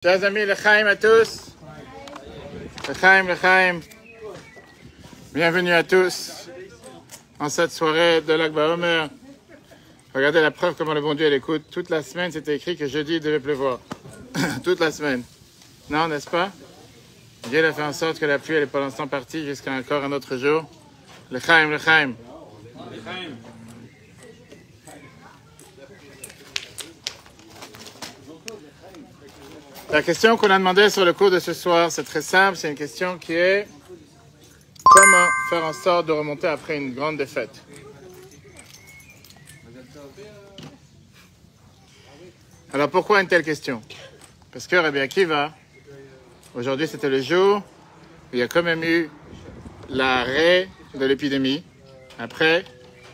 Chers amis, l'Echaim à tous. L'Echaim. Bienvenue à tous en cette soirée de Lag BaOmer. Regardez la preuve comment le bon Dieu l'écoute. Toute la semaine, c'était écrit que jeudi, il devait pleuvoir. Toute la semaine. Non, n'est-ce pas? Dieu a fait en sorte que la pluie est pour l'instant partie jusqu'à encore un autre jour. L'Echaim. La question qu'on a demandé sur le cours de ce soir, c'est très simple. C'est une question qui est comment faire en sorte de remonter après une grande défaite. Alors pourquoi une telle question? Parce que Rabbi Akiva, aujourd'hui c'était le jour où il y a quand même eu l'arrêt de l'épidémie après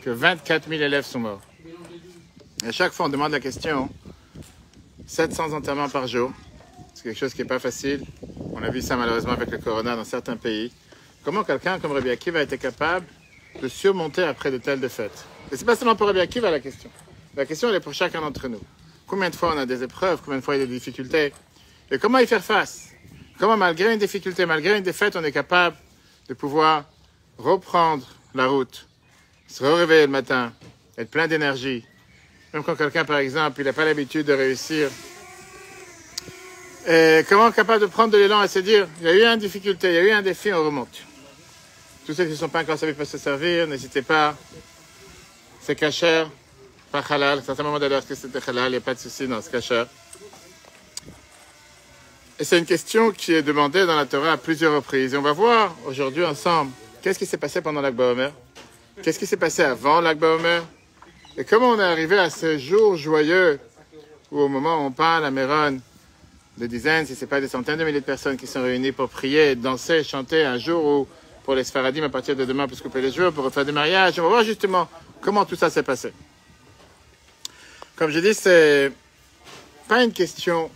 que 24 000 élèves sont morts. Et à chaque fois on demande la question, 700 enterrements par jour. C'est quelque chose qui n'est pas facile. On a vu ça malheureusement avec le corona dans certains pays. Comment quelqu'un comme Rabbi Akiva a été capable de surmonter après de telles défaites? Et ce n'est pas seulement pour Rabbi Akiva la question. La question elle est pour chacun d'entre nous. Combien de fois on a des épreuves, combien de fois il y a des difficultés? Et comment y faire face? Comment malgré une difficulté, malgré une défaite, on est capable de pouvoir reprendre la route, se réveiller le matin, être plein d'énergie. Même quand quelqu'un par exemple, il n'a pas l'habitude de réussir. Et comment capable de prendre de l'élan et se dire, il y a eu une difficulté, il y a eu un défi, on remonte. Tous ceux qui ne sont pas encore servis peuvent se servir, n'hésitez pas. C'est kasher, pas halal. C'est un moment d'ailleurs que c'était halal, il n'y a pas de souci, non, c'est kasher. Et c'est une question qui est demandée dans la Torah à plusieurs reprises. Et on va voir aujourd'hui ensemble, qu'est-ce qui s'est passé pendant Lag BaOmer? Qu'est-ce qui s'est passé avant Lag BaOmer? Et comment on est arrivé à ce jour joyeux où au moment où on parle à Méron, des dizaines, si ce n'est pas des centaines de milliers de personnes qui sont réunies pour prier, danser, chanter un jour où, pour les Sfaradim, à partir de demain, pour se couper les jours, pour refaire des mariages. On va voir justement comment tout ça s'est passé. Comme je dis, c'est pas une question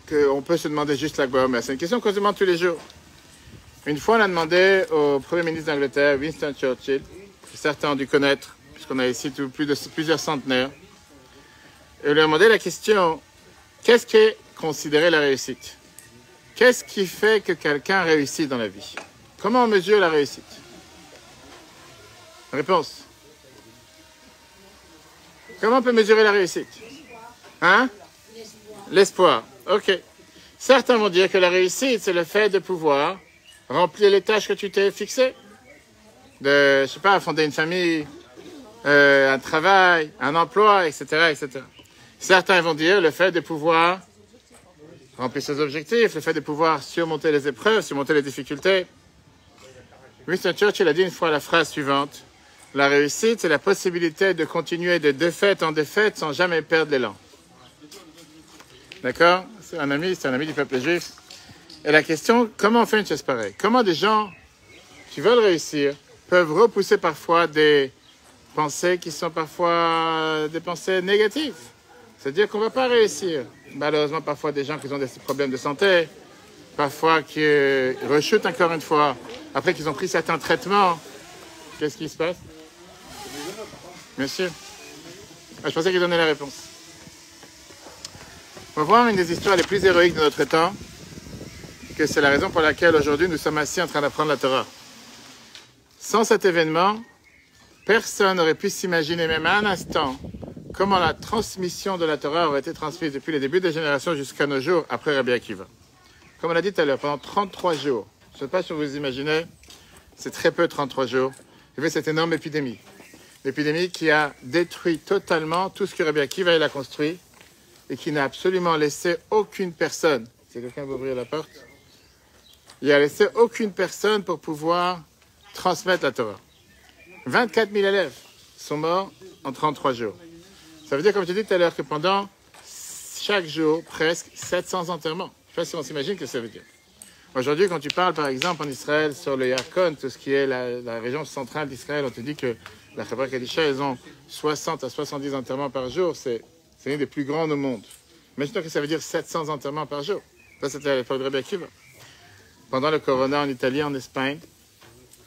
qu'on peut se demander juste Lag BaOmer. C'est une question qu'on se demande tous les jours. Une fois, on a demandé au Premier ministre d'Angleterre, Winston Churchill, que certains ont dû connaître, puisqu'on a ici plusieurs centenaires, et on lui a demandé la question, qu'est-ce qui est considérer la réussite? Qu'est-ce qui fait que quelqu'un réussit dans la vie? Comment on mesure la réussite? Réponse. Comment on peut mesurer la réussite? Hein? L'espoir. Ok. Certains vont dire que la réussite, c'est le fait de pouvoir remplir les tâches que tu t'es fixées. De, je sais pas, fonder une famille, un travail, un emploi, etc., etc. Certains vont dire le fait de pouvoir remplir ses objectifs, le fait de pouvoir surmonter les épreuves, surmonter les difficultés. Winston Churchill a dit une fois la phrase suivante, la réussite, c'est la possibilité de continuer de défaite en défaite sans jamais perdre l'élan. D'accord? C'est un ami du peuple juif. Et la question, comment on fait une chose pareille? Comment des gens qui veulent réussir peuvent repousser parfois des pensées qui sont parfois des pensées négatives? C'est-à-dire qu'on ne va pas réussir. Malheureusement, parfois des gens qui ont des problèmes de santé, parfois qui rechutent encore une fois, après qu'ils ont pris certains traitements. Qu'est-ce qui se passe? Monsieur? Je pensais qu'il donnait la réponse. On va voir une des histoires les plus héroïques de notre temps, que c'est la raison pour laquelle aujourd'hui nous sommes assis en train d'apprendre la Torah. Sans cet événement, personne n'aurait pu s'imaginer même un instant comment la transmission de la Torah aurait été transmise depuis le début des générations jusqu'à nos jours après Rabbi Akiva. Comme on l'a dit tout à l'heure, pendant 33 jours, je ne sais pas si vous vous imaginez, c'est très peu 33 jours, il y avait cette énorme épidémie. L'épidémie qui a détruit totalement tout ce que Rabbi Akiva a construit et qui n'a absolument laissé aucune personne, si quelqu'un veut ouvrir la porte, il a laissé aucune personne pour pouvoir transmettre la Torah. 24 000 élèves sont morts en 33 jours. Ça veut dire, comme je dit tout à l'heure, que pendant chaque jour, presque 700 enterrements. Je ne sais pas si on s'imagine que ça veut dire. Aujourd'hui, quand tu parles, par exemple, en Israël, sur le Yarkon, tout ce qui est la région centrale d'Israël, on te dit que la Chevra Kadisha, ils ont 60 à 70 enterrements par jour. C'est l'un des plus grands au monde. Imagine-toi que ça veut dire 700 enterrements par jour. Ça, c'était à l'époque de Rabbi Akiva. Pendant le corona en Italie, en Espagne,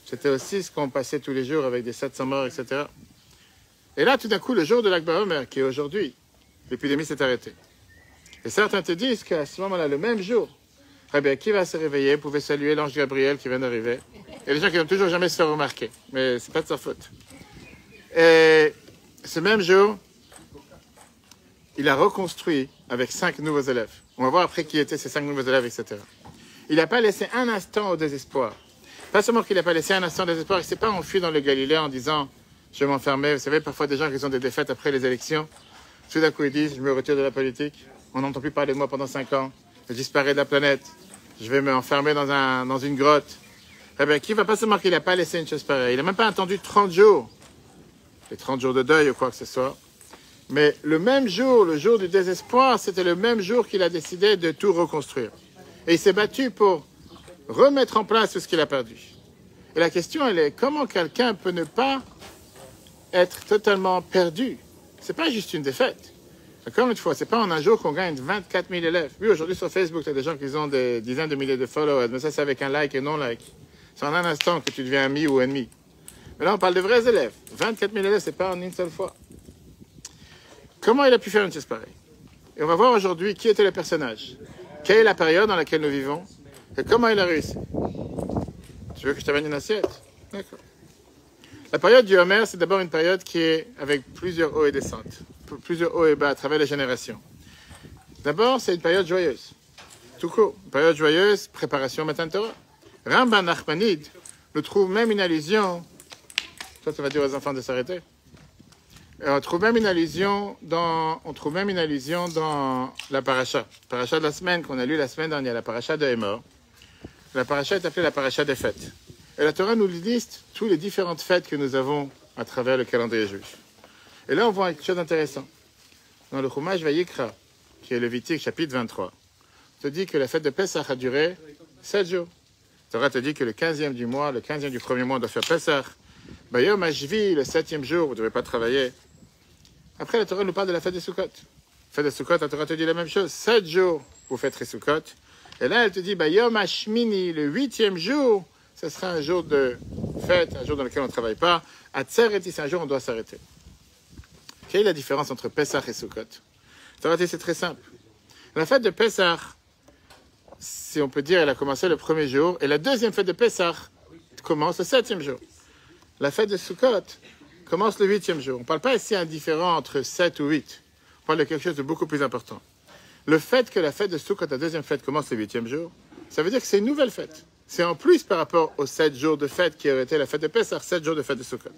c'était aussi ce qu'on passait tous les jours avec des 700 morts, etc. Et là, tout d'un coup, le jour de Lag BaOmer, qui est aujourd'hui, l'épidémie s'est arrêtée. Et certains te disent qu'à ce moment-là, le même jour, Rabbi Akiva se réveillait, pouvait saluer l'ange Gabriel qui vient d'arriver. Il y a des gens qui n'ont toujours jamais se faire remarquer, mais c'est pas de sa faute. Et ce même jour, il a reconstruit avec 5 nouveaux élèves. On va voir après qui étaient ces 5 nouveaux élèves, etc. Il n'a pas laissé un instant au désespoir. Pas seulement qu'il n'a pas laissé un instant au désespoir, il ne s'est pas enfui dans le Galilée en disant « je vais m'enfermer ». Vous savez, parfois des gens qui ont des défaites après les élections, tout d'un coup ils disent « je me retire de la politique, on n'entend plus parler de moi pendant 5 ans, je disparais de la planète, je vais m'enfermer dans une grotte ». Eh bien, qui va pas seulement qu'il n'a pas laissé une chose pareille, il n'a même pas attendu 30 jours, les 30 jours de deuil ou quoi que ce soit. Mais le même jour, le jour du désespoir, c'était le même jour qu'il a décidé de tout reconstruire. Et il s'est battu pour remettre en place tout ce qu'il a perdu. Et la question, elle est, comment quelqu'un peut ne pas être totalement perdu? C'est pas juste une défaite. Encore une fois, c'est pas en un jour qu'on gagne 24 000 élèves. Oui, aujourd'hui sur Facebook, il y a des gens qui ont des dizaines de milliers de followers, mais ça, c'est avec un like et non-like. C'est en un instant que tu deviens ami ou ennemi. Mais là, on parle de vrais élèves. 24 000 élèves, c'est pas en une seule fois. Comment il a pu faire une chose pareille? Et on va voir aujourd'hui qui était le personnage. Quelle est la période dans laquelle nous vivons? Et comment il a réussi? Tu veux que je t'amène une assiette? D'accord. La période du Homer, c'est d'abord une période qui est avec plusieurs hauts et descentes. Plusieurs hauts et bas à travers les générations. D'abord, c'est une période joyeuse. Tout court. Une période joyeuse, préparation Matan Torah. Ramban Nachmanide nous trouve même une allusion. Toi, ça va dire aux enfants de s'arrêter. On trouve même une allusion dans la paracha. Paracha de la semaine qu'on a lu la semaine dernière, la paracha de Hémor. La paracha est appelée la paracha des fêtes. Et la Torah nous liste toutes les différentes fêtes que nous avons à travers le calendrier juif. Et là, on voit quelque chose d'intéressant. Dans le Chumash Vayikra, qui est Lévitique, chapitre 23, on te dit que la fête de Pessah a duré 7 jours. La Torah te dit que le 15e du mois, le 15e du premier mois, on doit faire Pessah. Bayom Hashvi, le 7e jour, vous ne devez pas travailler. Après, la Torah nous parle de la fête de Sukkot. La fête de Sukkot, la Torah te dit la même chose. 7 jours, vous fêterez Sukkot. Et là, elle te dit, Bayom Hashmini, le 8e jour, ce sera un jour de fête, un jour dans lequel on ne travaille pas. Atzereti, c'est un jour où on doit s'arrêter. Quelle est la différence entre Pessah et Sukkot? La Torah dit, c'est très simple. La fête de Pessah, si on peut dire, elle a commencé le premier jour, et la deuxième fête de Pessah commence le 7e jour. La fête de Sukkot commence le 8e jour. On ne parle pas ici indifférent entre 7 ou 8. On parle de quelque chose de beaucoup plus important. Le fait que la fête de Sukkot, la deuxième fête, commence le 8e jour, ça veut dire que c'est une nouvelle fête. C'est en plus par rapport aux 7 jours de fête qui auraient été la fête de Pessah, 7 jours de fête de Sukkot.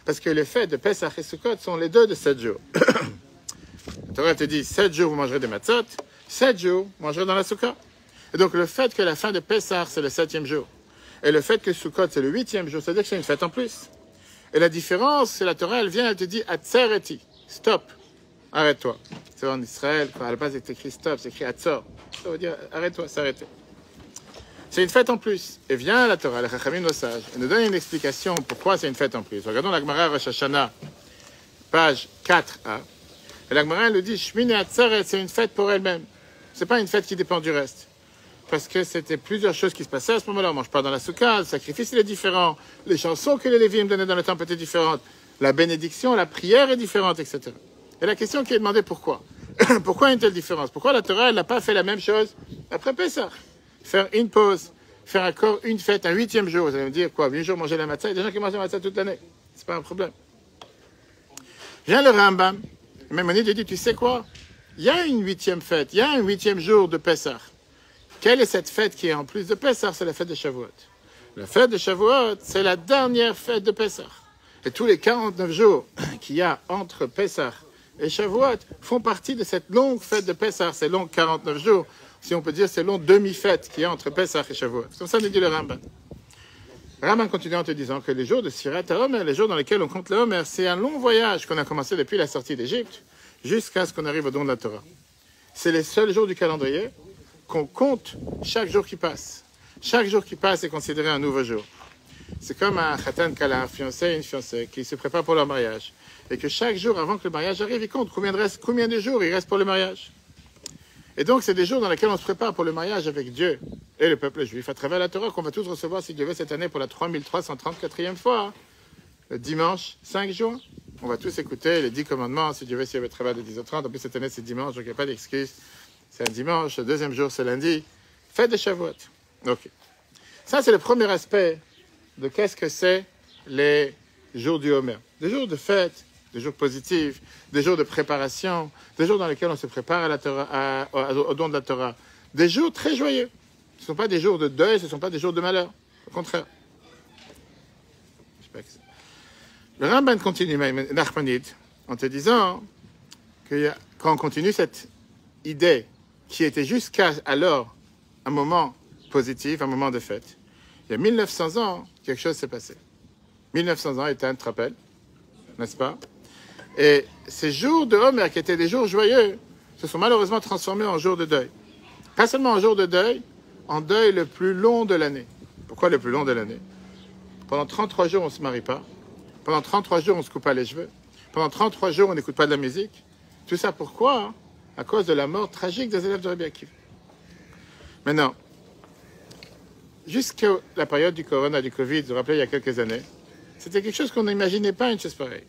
Parce que les fêtes de Pessah et Sukkot sont les deux de 7 jours. La Torah te dit 7 jours vous mangerez des matzot, 7 jours vous mangerez dans la Sukkah. Et donc le fait que la fin de Pessah c'est le 7e jour, et le fait que Sukkot c'est le 8e jour, ça veut dire que c'est une fête en plus. Et la différence, c'est la Torah, elle vient, elle te dit Atzereti, stop, arrête-toi. C'est en Israël, quand à la base c'est écrit stop, c'est écrit Atzor. Ça veut dire arrête-toi, s'arrêter. C'est une fête en plus. Et vient la Torah, les Chachamim, nos sages, et nous donne une explication pourquoi c'est une fête en plus. Regardons la Gemara Rosh Hashanah, page 4a. Et la Gemara, elle nous dit Shmini Atzeret, c'est une fête pour elle-même. C'est pas une fête qui dépend du reste. Parce que c'était plusieurs choses qui se passaient à ce moment-là. On ne mange pas dans la soukha, le sacrifice il est différent, les chansons que les Lévites donnaient dans le temple étaient différentes, la bénédiction, la prière est différente, etc. Et la question qui est demandée, pourquoi? Pourquoi une telle différence? Pourquoi la Torah n'a pas fait la même chose après Pessah? Faire une pause, faire encore une fête, un 8e jour. Vous allez me dire, quoi, 8 jours manger la matzah? Il y a des gens qui mangent la matzah toute l'année. C'est pas un problème. Vient le Rambam, et Maïmonide dit, tu sais quoi? Il y a une 8e fête, il y a un 8e jour de Pessah. Quelle est cette fête qui est en plus de Pessah? C'est la fête de Shavuot. La fête de Shavuot, c'est la dernière fête de Pessah. Et tous les 49 jours qu'il y a entre Pessah et Shavuot font partie de cette longue fête de Pessah, ces longs 49 jours, si on peut dire ces longues demi-fêtes qu'il y a entre Pessah et Shavuot. C'est comme ça nous dit le Rambam. Le Rambam continue en te disant que les jours de Sirat HaOmer, les jours dans lesquels on compte le Homer, c'est un long voyage qu'on a commencé depuis la sortie d'Égypte jusqu'à ce qu'on arrive au don de la Torah. C'est les seuls jours du calendrier qu'on compte chaque jour qui passe. Chaque jour qui passe est considéré un nouveau jour. C'est comme un khatan kala, un fiancé et une fiancée qui se préparent pour leur mariage. Et que chaque jour, avant que le mariage arrive, ils comptent combien de jours il reste pour le mariage. Et donc, c'est des jours dans lesquels on se prépare pour le mariage avec Dieu et le peuple juif, à travers la Torah qu'on va tous recevoir, si Dieu veut, cette année pour la 3334e fois, le dimanche 5 juin. On va tous écouter les 10 commandements, si Dieu veut, s'il y avait travers de 10h30. En plus, cette année, c'est dimanche, donc il n'y a pas d'excuse. c'est un dimanche, le deuxième jour, c'est lundi. Fête de Shavuot. Ok. Ça, c'est le premier aspect de qu'est-ce que c'est les jours du Homer. Des jours de fête, des jours positifs, des jours de préparation, des jours dans lesquels on se prépare à la Torah, au don de la Torah. Des jours très joyeux. Ce ne sont pas des jours de deuil, ce ne sont pas des jours de malheur. Au contraire. Le Ramban continue, Nachmanide, en te disant que quand on continue cette idée qui était jusqu'à alors un moment positif, un moment de fête, il y a 1900 ans, quelque chose s'est passé. 1900 ans, Ethan, tu te rappelles, n'est-ce pas? Et ces jours de Homer, qui étaient des jours joyeux, se sont malheureusement transformés en jours de deuil. Pas seulement en jours de deuil, en deuil le plus long de l'année. Pourquoi le plus long de l'année? Pendant 33 jours, on ne se marie pas. Pendant 33 jours, on ne se coupe pas les cheveux. Pendant 33 jours, on n'écoute pas de la musique. Tout ça pourquoi? À cause de la mort tragique des élèves de Rabbi Akiva. Maintenant, jusqu'à la période du corona, du Covid, vous vous rappelez, il y a quelques années, c'était quelque chose qu'on n'imaginait pas, une chose pareille.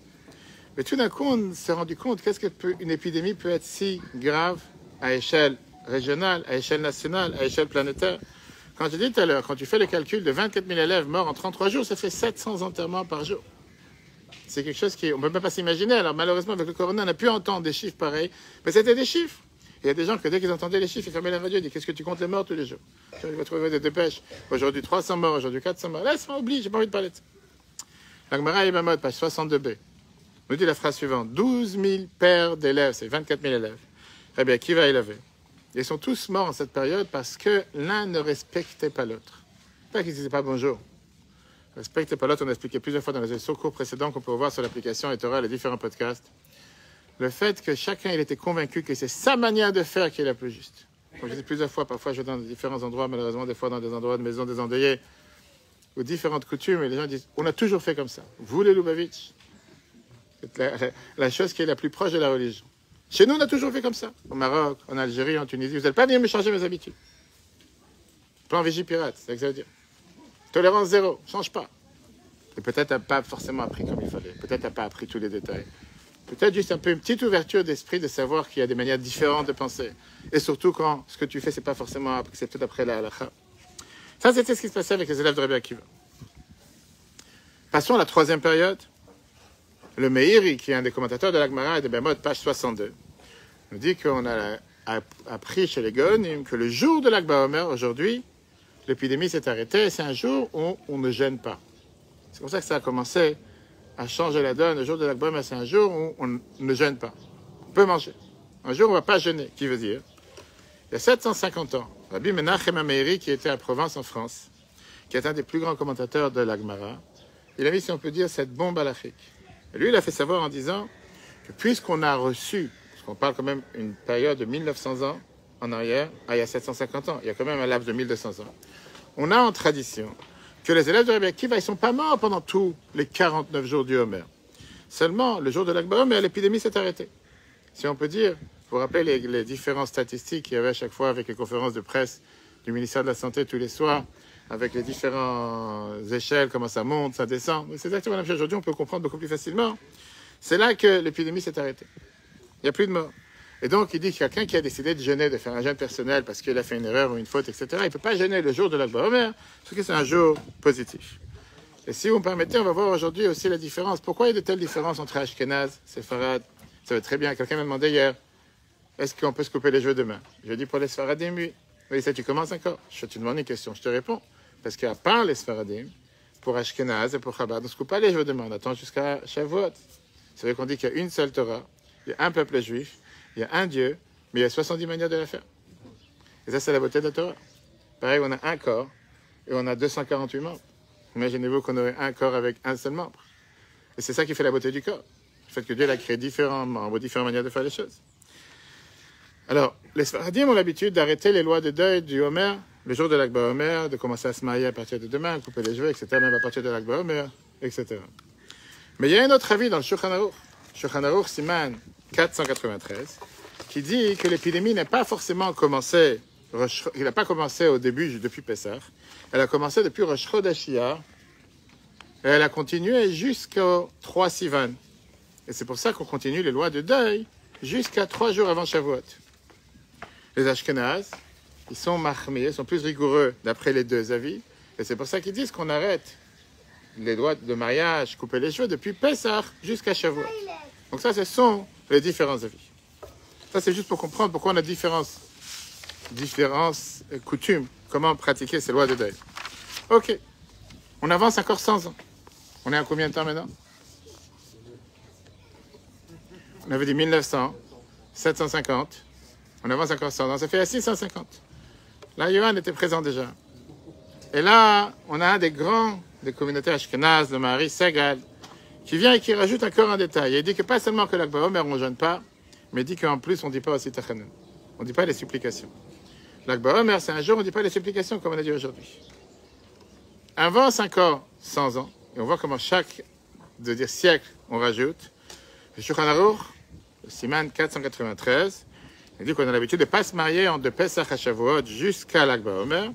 Mais tout d'un coup, on s'est rendu compte qu'une épidémie peut être si grave à échelle régionale, à échelle nationale, à échelle planétaire. Quand je dis tout à l'heure, quand tu fais le calcul de 24 000 élèves morts en 33 jours, ça fait 700 enterrements par jour. C'est quelque chose qu'on ne peut même pas s'imaginer. Alors malheureusement, avec le corona, on a pu entendre des chiffres pareils. Mais c'était des chiffres. Il y a des gens que dès qu'ils entendaient les chiffres, ils fermaient la radio, ils disaient, qu'est-ce que tu comptes les morts tous les jours? Je vais trouver des dépêches. Aujourd'hui 300 morts, aujourd'hui 400 morts. Laisse-moi oublier, j'ai pas envie de parler de ça. La Gemara Yevamot, page 62b, nous dit la phrase suivante. 12 000 pères d'élèves, c'est 24 000 élèves. Eh bien, qui va élever? Ils sont tous morts en cette période parce que l'un ne respectait pas l'autre. Pas qu'ils ne disaient pas bonjour. Respectez pas l'autre, on a expliqué plusieurs fois dans les cours précédents qu'on peut voir sur l'application et Torah, les différents podcasts. Le fait que chacun il était convaincu que c'est sa manière de faire qui est la plus juste. Comme je dis plusieurs fois, parfois je vais dans différents endroits, malheureusement des fois dans des endroits de maisons des endeuillés, ou différentes coutumes, et les gens disent, on a toujours fait comme ça. Vous les Lubavitch, c'est la chose qui est la plus proche de la religion. Chez nous, on a toujours fait comme ça. Au Maroc, en Algérie, en Tunisie, vous n'allez pas venir me changer mes habitudes. Plan Vigipirate, c'est ça que ça veut dire. Tolérance zéro, change pas. Et peut-être t'as pas forcément appris comme il fallait. Peut-être t'as pas appris tous les détails. Peut-être juste un peu une petite ouverture d'esprit de savoir qu'il y a des manières différentes de penser. Et surtout quand ce que tu fais, c'est pas forcément accepté d'après la halakha. Ça, c'était ce qui se passait avec les élèves de Rabbi Akiva. Passons à la troisième période. Le Meiri, qui est un des commentateurs de l'Agmara et de Bemot, page 62, nous dit qu'on a appris chez les Gaonim que le jour de l'Akba Omer, aujourd'hui, l'épidémie s'est arrêtée et c'est un jour où on ne gêne pas. C'est comme ça que ça a commencé à changer la donne. Le jour de l'Akba Omer, c'est un jour où on ne gêne pas. On peut manger. Un jour, on ne va pas jeûner. Qui veut dire, il y a 750 ans, Rabbi Menachem HaMeiri, qui était à Provence en France, qui est un des plus grands commentateurs de l'Agmara, il a mis, si on peut dire, cette bombe à l'Afrique. Et lui, il a fait savoir en disant que puisqu'on a reçu, parce qu'on parle quand même une période de 1900 ans en arrière, il y a 750 ans, il y a quand même un laps de 1200 ans, on a en tradition que les élèves de Rabbi Akiva, ils ne sont pas morts pendant tous les 49 jours du Homer. Seulement, le jour de l'Akba Omer, l'épidémie s'est arrêtée. Si on peut dire, vous vous rappelez les différentes statistiques qu'il y avait à chaque fois avec les conférences de presse du ministère de la Santé tous les soirs, avec les différentes échelles, comment ça monte, ça descend. C'est exactement la même chose. Aujourd'hui, on peut comprendre beaucoup plus facilement. C'est là que l'épidémie s'est arrêtée. Il n'y a plus de morts. Et donc, il dit que quelqu'un qui a décidé de jeûner, de faire un jeûne personnel parce qu'il a fait une erreur ou une faute, etc., il ne peut pas jeûner le jour de l'Akba Omer, parce que c'est un jour positif. Et si vous me permettez, on va voir aujourd'hui aussi la différence. Pourquoi il y a de telles différences entre Ashkenaz, Sepharad? Ça va très bien. Quelqu'un m'a demandé hier, est-ce qu'on peut se couper les cheveux demain? Je dis pour les Sfaradim, oui. Oui, ça, tu commences encore. Je te demande une question, je te réponds. Parce qu'à part les Sfaradim, pour Ashkenaz et pour Chabad, on ne se coupe pas les cheveux demain. On attend jusqu'à Shavuot. C'est vrai qu'on dit qu'il y a une seule Torah, il y a un peuple juif, il y a un Dieu, mais il y a 70 manières de la faire. Et ça, c'est la beauté de la Torah. Pareil, on a un corps et on a 248 membres. Imaginez-vous qu'on aurait un corps avec un seul membre. Et c'est ça qui fait la beauté du corps. Le fait que Dieu a créé différents membres, différentes manières de faire les choses. Alors, les Sfaradim ont l'habitude d'arrêter les lois de deuil du Homer, le jour de l'Akba Omer, de commencer à se marier à partir de demain, couper les cheveux, etc., même à partir de l'Akba Omer, etc. Mais il y a un autre avis dans le Shulchan Aruch. Shulchan Aruch Siman 493, qui dit que l'épidémie n'a pas forcément commencé, il n'a pas commencé au début, depuis Pessah, elle a commencé depuis Rosh Chodesh Iyar, et elle a continué jusqu'au 3 Sivan. Et c'est pour ça qu'on continue les lois de deuil jusqu'à 3 jours avant Shavuot. Les Ashkénazes, ils sont mahmir, ils sont plus rigoureux d'après les deux avis. Et c'est pour ça qu'ils disent qu'on arrête les lois de mariage, couper les cheveux depuis Pessah jusqu'à Shavuot. Donc ça, ce sont les différents avis. Ça, c'est juste pour comprendre pourquoi on a différentes coutumes, comment pratiquer ces lois de deuil. Ok, on avance encore 100 ans. On est à combien de temps maintenant? On avait dit 1900, 750. On avance encore 100 ans, ça fait à 650. Là, Yohan était présent déjà. Et là, on a un des grands des communautés ashkénazes, le mari Segal, qui vient et qui rajoute encore un détail. Il dit que pas seulement que l'Akba Omer, on ne jeûne pas, mais il dit qu'en plus, on ne dit pas aussi Tachanun. On ne dit pas les supplications. L'Akba Omer, c'est un jour, on ne dit pas les supplications comme on a dit aujourd'hui. Avance encore 100 ans, et on voit comment chaque siècle, on rajoute. Le Shulchan Aruch, le Siman 493, il dit qu'on a l'habitude de ne pas se marier entre Pesach à Shavuot jusqu'à l'Akba Omer.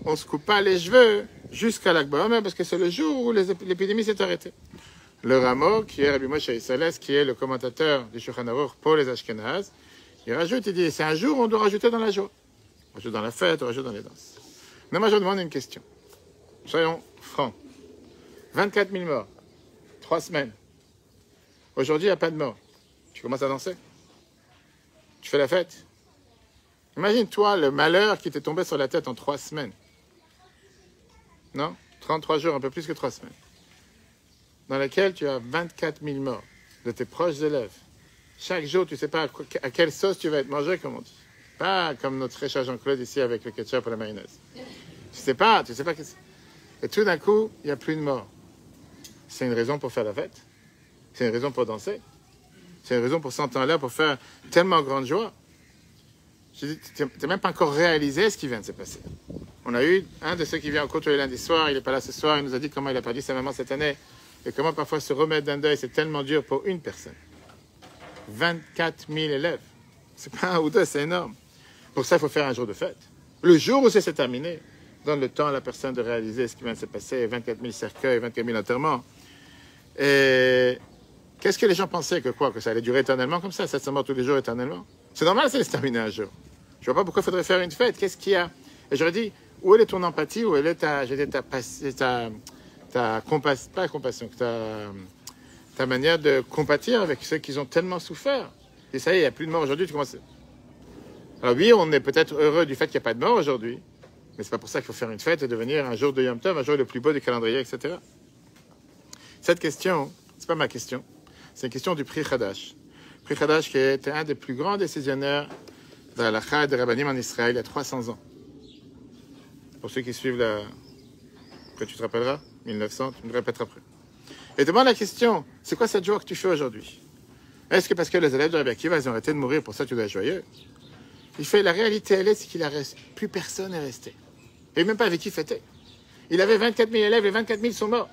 On ne se coupe pas les cheveux jusqu'à l'Akba Omer parce que c'est le jour où l'épidémie s'est arrêtée. Le Ramo, qui est Rabbi Moshe Isserles, qui est le commentateur du Shulchan Aruch pour les Ashkénazes, il rajoute, il dit, c'est un jour où on doit rajouter dans la joie. On rajoute dans la fête, on rajoute dans les danses. Mais moi, je vous demande une question. Soyons francs. 24 000 morts. 3 semaines. Aujourd'hui, il n'y a pas de mort. Tu commences à danser? Tu fais la fête? Imagine-toi le malheur qui t'est tombé sur la tête en 3 semaines. Non? 33 jours, un peu plus que 3 semaines. Dans laquelle tu as 24 000 morts de tes proches élèves. Chaque jour, tu ne sais pas à quelle sauce tu vas être mangé, comme on dit. Pas comme notre très cher Jean-Claude ici avec le ketchup et la mayonnaise. Tu sais pas que c'est... Et tout d'un coup, il n'y a plus de morts. C'est une raison pour faire la fête. C'est une raison pour danser. C'est une raison pour s'entendre là, pour faire tellement grande joie. Je dis, tu n'as même pas encore réalisé ce qui vient de se passer. On a eu un de ceux qui vient au cours tous les lundis soirs, il n'est pas là ce soir, il nous a dit comment il a perdu sa maman cette année et comment parfois se remettre d'un deuil, c'est tellement dur pour une personne. 24 000 élèves. C'est pas un ou deux, c'est énorme. Pour ça, il faut faire un jour de fête. Le jour où c'est terminé, donne le temps à la personne de réaliser ce qui vient de se passer, 24 000 cercueils, 24 000 enterrements. Et qu'est-ce que les gens pensaient que quoi? Que ça allait durer éternellement comme ça, 700 morts tous les jours éternellement? C'est normal, ça allait se terminer un jour. Je ne vois pas pourquoi il faudrait faire une fête. Qu'est-ce qu'il y a? Et j'aurais dit, où est ton empathie, où est ta compassion, pas compassion, ta manière de compatir avec ceux qui ont tellement souffert. Et ça y est, il n'y a plus de mort aujourd'hui, tu commences... Alors oui, on est peut-être heureux du fait qu'il n'y a pas de mort aujourd'hui, mais c'est pas pour ça qu'il faut faire une fête et devenir un jour de Yom Tov, un jour le plus beau du calendrier, etc. Cette question, c'est pas ma question, c'est une question du Pri Hadash. Pri Hadash qui était un des plus grands décisionnaires de la halakha et de Rabbanim en Israël il y a 300 ans. Pour ceux qui suivent que tu te rappelleras, 1900, tu me répèteras après. Et demande la question, c'est quoi cette joie que tu fais aujourd'hui? Est-ce que parce que les élèves de Rabbi Akiva, ils ont arrêté de mourir, pour ça tu dois être joyeux? Il fait, la réalité, elle est, c'est qu'il a resté. Plus personne n'est resté. Et même pas avec qui fêter. Il avait 24 000 élèves, les 24 000 sont morts.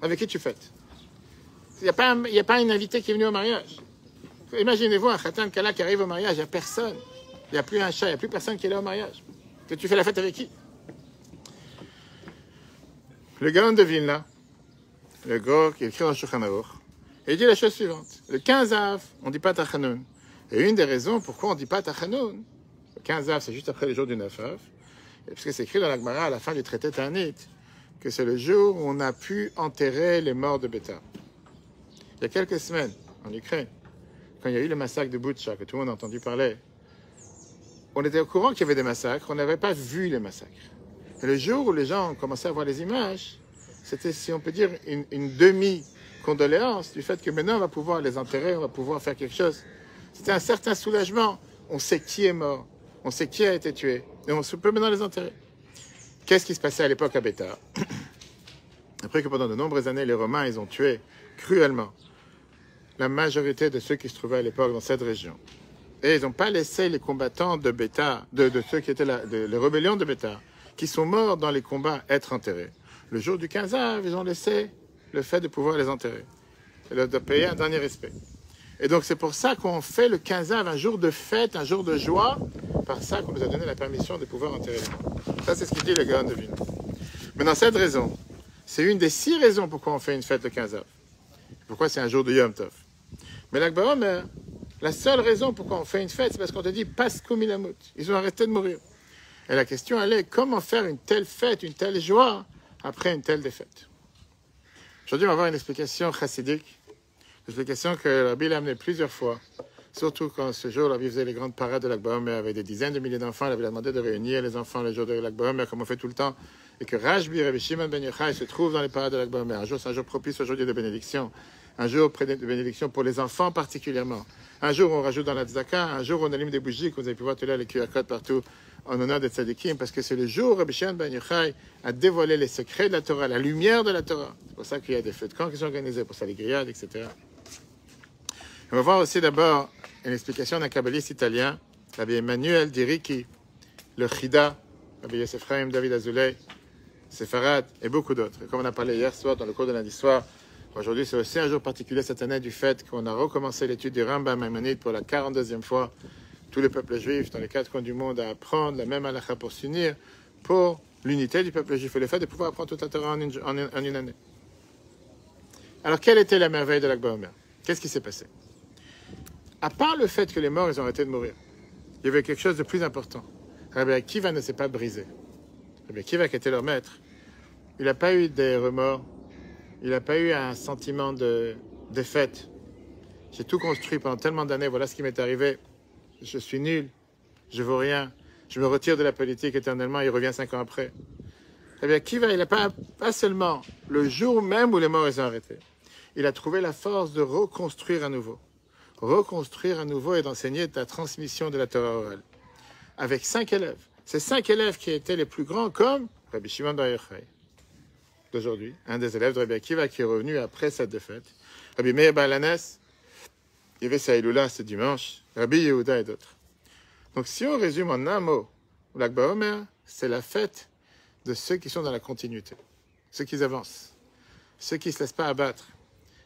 Avec qui tu fêtes? Il n'y a pas une invité qui est venue au mariage. Imaginez-vous un Khatan Kala qui arrive au mariage, il n'y a personne. Il n'y a plus un chat, il n'y a plus personne qui est là au mariage. Que tu fais la fête avec qui? Le Gaon de Vilna, le gros qui écrit dans Shulchan Aruch, il dit la chose suivante. Le 15 Av, on ne dit pas Tachanun. Et une des raisons pourquoi on ne dit pas Tachanun, le 15 Av, c'est juste après le jour du 9 Av, parce que c'est écrit dans la Gemara à la fin du traité Tanit, que c'est le jour où on a pu enterrer les morts de Bétar. Il y a quelques semaines, en Ukraine, quand il y a eu le massacre de Boutcha, que tout le monde a entendu parler, on était au courant qu'il y avait des massacres, on n'avait pas vu les massacres. Et le jour où les gens ont commencé à voir les images, c'était, si on peut dire, une demi-condoléance du fait que maintenant on va pouvoir les enterrer, on va pouvoir faire quelque chose. C'était un certain soulagement. On sait qui est mort, on sait qui a été tué, et on peut maintenant les enterrer. Qu'est-ce qui se passait à l'époque à Bétar? Après que pendant de nombreuses années, les Romains, ils ont tué cruellement la majorité de ceux qui se trouvaient à l'époque dans cette région. Et ils n'ont pas laissé les combattants de Bétar, de ceux qui étaient là, les rébellions de Bétar, qui sont morts dans les combats, être enterrés. Le jour du 15 Av, ils ont laissé le fait de pouvoir les enterrer. Et de payer un dernier respect. Et donc c'est pour ça qu'on fait le 15 Av un jour de fête, un jour de joie, par ça qu'on nous a donné la permission de pouvoir enterrer les morts. Ça c'est ce qu'il dit le Gaon de Vilna. Maintenant cette raison, c'est une des 6 raisons pourquoi on fait une fête le 15 Av. Pourquoi c'est un jour de Yom Tov. Mais l'Akba Omer, La seule raison pourquoi on fait une fête, c'est parce qu'on te dit Paskou Milamut. Ils ont arrêté de mourir. Et la question, elle est comment faire une telle fête, une telle joie après une telle défaite. Aujourd'hui, on va voir une explication chassidique, une explication que Rabbi l'a amenée plusieurs fois. Surtout quand ce jour, Rabbi faisait les grandes parades de l'Akba Omer avec des dizaines de milliers d'enfants. Il avait demandé de réunir les enfants le jour de l'Akba Omer, comme on fait tout le temps. Et que Rashbi, Rabbi Shimon ben Yochai se trouve dans les parades de l'Akba Omer. Un jour, c'est un jour propice aujourd'hui de bénédiction. Un jour de bénédiction pour les enfants particulièrement. Un jour, on rajoute dans la tzedaka. Un jour, on allume des bougies, que vous avez pu voir tout là, les QR codes partout, en honneur des tzadikim. Parce que c'est le jour où Rabbi Shimon ben Yochai a dévoilé les secrets de la Torah, la lumière de la Torah. C'est pour ça qu'il y a des feux de camp qui sont organisés, pour ça les grillades, etc. On va voir aussi d'abord une explication d'un kabbaliste italien, Rabbi Emmanuel Diriki, le Chida, Rabbi Yosef Chaim David Azoulay, Sefarad et beaucoup d'autres. Et comme on a parlé hier soir dans le cours de lundi soir, aujourd'hui c'est aussi un jour particulier cette année du fait qu'on a recommencé l'étude du Rambam Maïmonide pour la 42e fois. Tous les peuples juifs dans les 4 coins du monde à apprendre la même halakha pour s'unir pour l'unité du peuple juif et le fait de pouvoir apprendre toute la Torah en une année. Alors quelle était la merveille de l'Akba Omer? Qu'est-ce qui s'est passé? À part le fait que les morts, ils ont arrêté de mourir, il y avait quelque chose de plus important. Rabbi Akiva ne s'est pas brisé. Rabbi Akiva, qui était leur maître, il n'a pas eu des remords, il n'a pas eu un sentiment de défaite. J'ai tout construit pendant tellement d'années, voilà ce qui m'est arrivé. Je suis nul, je vaux rien, je me retire de la politique éternellement, il revient 5 ans après. Rabbi Akiva, il n'a pas seulement le jour même où les morts, ils ont arrêté, il a trouvé la force de reconstruire à nouveau. Reconstruire à nouveau et d'enseigner la transmission de la Torah orale. Avec 5 élèves. Ces 5 élèves qui étaient les plus grands, comme Rabbi Shimon ben Yochai, d'aujourd'hui, un des élèves de Rabbi Akiva qui est revenu après cette défaite. Rabbi Meir ben Alanes, il y avait sa Iloula ce dimanche, Rabbi Yehuda et d'autres. Donc si on résume en un mot, l'Akba Omer, c'est la fête de ceux qui sont dans la continuité, ceux qui avancent, ceux qui ne se laissent pas abattre,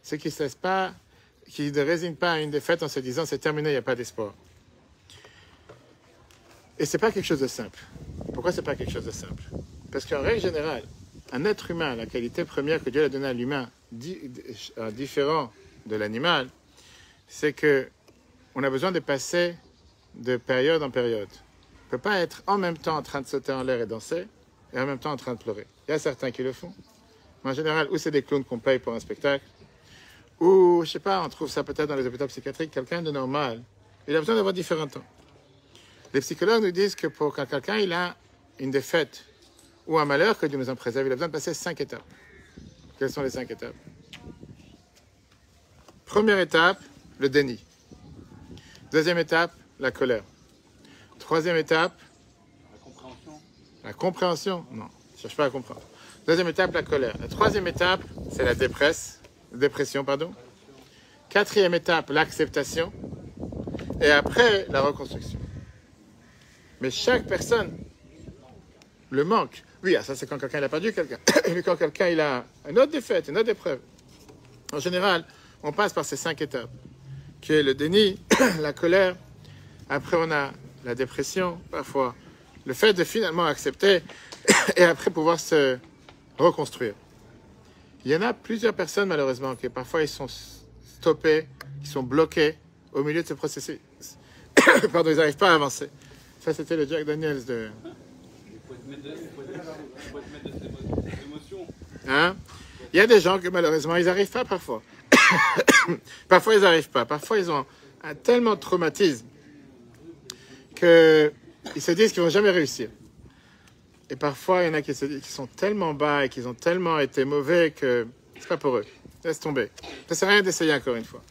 ceux qui ne résignent pas à une défaite en se disant c'est terminé, il n'y a pas d'espoir. Et c'est pas quelque chose de simple. Pourquoi c'est pas quelque chose de simple? Parce qu'en règle générale, un être humain, la qualité première que Dieu a donnée à l'humain, différent de l'animal, c'est que on a besoin de passer de période en période. On ne peut pas être en même temps en train de sauter en l'air et danser, et en même temps en train de pleurer. Il y a certains qui le font. Mais en général, ou c'est des clowns qu'on paye pour un spectacle, ou, je sais pas, on trouve ça peut-être dans les hôpitaux psychiatriques, quelqu'un de normal, il a besoin d'avoir différents temps. Les psychologues nous disent que pour quand quelqu'un il a une défaite ou un malheur, que Dieu nous en préserve, il a besoin de passer 5 étapes. Quelles sont les 5 étapes? Première étape, le déni. Deuxième étape, la colère. Troisième étape, la compréhension. Non, je ne cherche pas à comprendre. Deuxième étape, la colère. La troisième étape, c'est la dépression. Quatrième étape, l'acceptation. Et après, la reconstruction. Mais chaque personne le manque. Oui, ça c'est quand quelqu'un a perdu quelqu'un. Mais quand quelqu'un il a une autre défaite, une autre épreuve. En général, on passe par ces 5 étapes, qui est le déni, la colère. Après, on a la dépression, parfois. Le fait de finalement accepter et après pouvoir se reconstruire. Il y en a plusieurs personnes, malheureusement, qui parfois ils sont stoppés, qui sont bloqués au milieu de ce processus. Pardon, ils n'arrivent pas à avancer. Ça, c'était le Jack Daniels de... Il faut être maître de ses émotions. Hein? Il y a des gens que, malheureusement, ils n'arrivent pas parfois. Parfois, ils n'arrivent pas. Parfois, ils ont un tellement de traumatisme qu'ils se disent qu'ils ne vont jamais réussir. Et parfois, il y en a qui sont tellement bas et qui ont tellement été mauvais que c'est pas pour eux. Laisse tomber. Ça ne sert à rien d'essayer encore une fois.